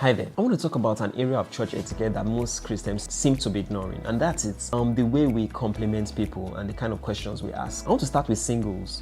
Hi there. I want to talk about an area of church etiquette that most Christians seem to be ignoring, and that's it. The way we compliment people and the kind of questions we ask. I want to start with singles.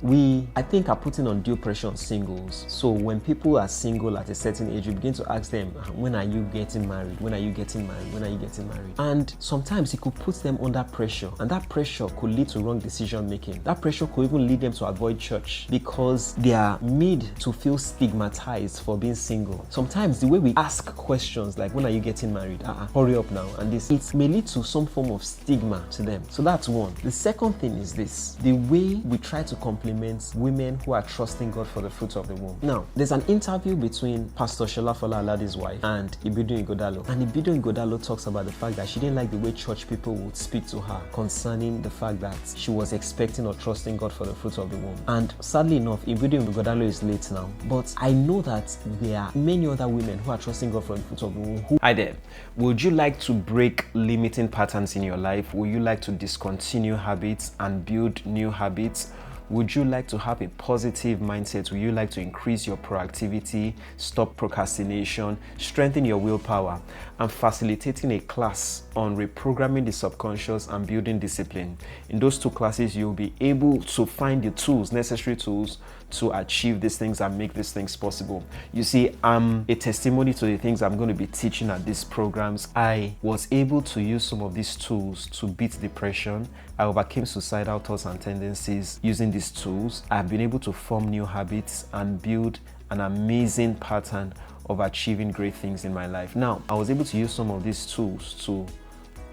I think, are putting undue pressure on singles. So when people are single at a certain age, you begin to ask them, when are you getting married? When are you getting married? When are you getting married? And sometimes it could put them under pressure, and that pressure could lead to wrong decision making. That pressure could even lead them to avoid church because they are made to feel stigmatized for being single. Sometimes the way we ask questions like, when are you getting married? Hurry up now. And it may lead to some form of stigma to them. So that's one. The second thing is this: the way we try to compliment women who are trusting God for the fruit of the womb. Now, there's an interview between Pastor Shola Aladi's wife and Ibidu Igodalo. And Ibidu Igodalo talks about the fact that she didn't like the way church people would speak to her concerning the fact that she was expecting or trusting God for the fruit of the womb. And sadly enough, Ibidu Igodalo is late now. But I know that there are many other women who are trusting God for the fruit of the womb. Hi there. Would you like to break limiting patterns in your life? Would you like to discontinue habits and build new habits? Would you like to have a positive mindset? Would you like to increase your proactivity, stop procrastination, strengthen your willpower? I'm facilitating a class on reprogramming the subconscious and building discipline. In those two classes, you'll be able to find the tools, necessary tools, to achieve these things and make these things possible. You see, I'm a testimony to the things I'm going to be teaching at these programs. I was able to use some of these tools to beat depression. I overcame suicidal thoughts and tendencies using these tools. I've been able to form new habits and build an amazing pattern of achieving great things in my life. Now, I was able to use some of these tools to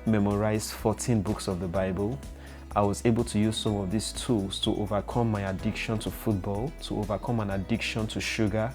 memorize 14 books of the Bible. I was able to use some of these tools to overcome my addiction to football, to overcome an addiction to sugar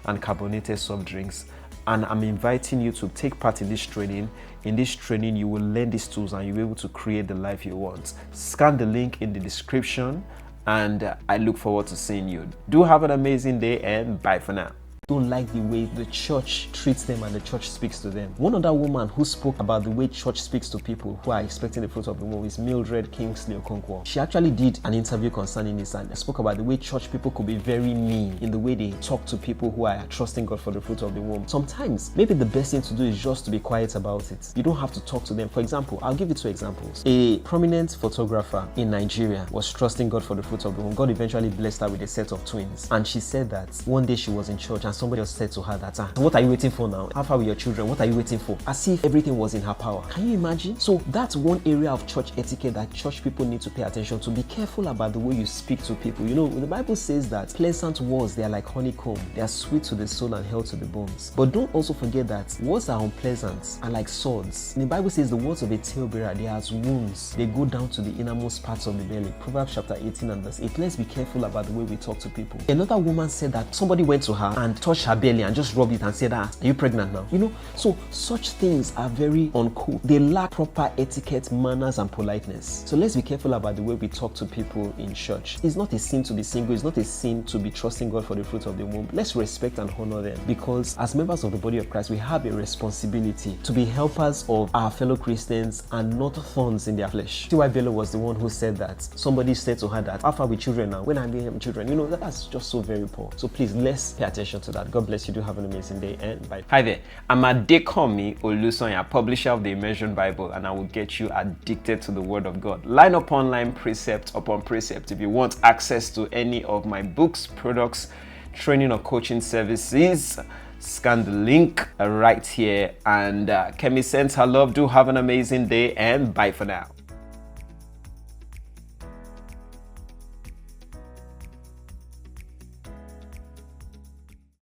and carbonated soft drinks. And I'm inviting you to take part in this training. In this training, you will learn these tools and you'll be able to create the life you want. Scan the link in the description, and I look forward to seeing you. Do have an amazing day, and bye for now. Don't like the way the church treats them and the church speaks to them. One other woman who spoke about the way church speaks to people who are expecting the fruit of the womb is Mildred Kingsley Okonkwo. She actually did an interview concerning this and spoke about the way church people could be very mean in the way they talk to people who are trusting God for the fruit of the womb. Sometimes, maybe the best thing to do is just to be quiet about it. You don't have to talk to them. For example, I'll give you two examples. A prominent photographer in Nigeria was trusting God for the fruit of the womb. God eventually blessed her with a set of twins. And she said that one day she was in church and somebody else said to her that, what are you waiting for now? How far with your children? What are you waiting for? As if everything was in her power. Can you imagine? So that's one area of church etiquette that church people need to pay attention to. Be careful about the way you speak to people. You know, the Bible says that pleasant words, they are like honeycomb. They are sweet to the soul and health to the bones. But don't also forget that words are unpleasant are like swords. And the Bible says the words of a talebearer, they are as wounds. They go down to the innermost parts of the belly. Proverbs chapter 18 and verse 8. Let's be careful about the way we talk to people. Another woman said that somebody went to her and touched her belly and just rubbed it and said, are you pregnant now? You know, so such things are very uncool. They lack proper etiquette, manners, and politeness. So let's be careful about the way we talk to people in church. It's not a sin to be single. It's not a sin to be trusting God for the fruit of the womb. Let's respect and honor them, because as members of the body of Christ, we have a responsibility to be helpers of our fellow Christians and not thorns in their flesh. T.Y. Bello was the one who said that. Somebody said to her that, how far with children now? When are they having children? You know, that's just so very poor. So please, let's pay attention to that. God bless you. Do have an amazing day, and bye. Hi there. I'm Adekomi Olusonya, publisher of the Immersion Bible, and I will get you addicted to the Word of God. Line upon line, precept upon precept. If you want access to any of my books, products, training or coaching services, scan the link right here. And Kemi sends her love. Do have an amazing day, and bye for now.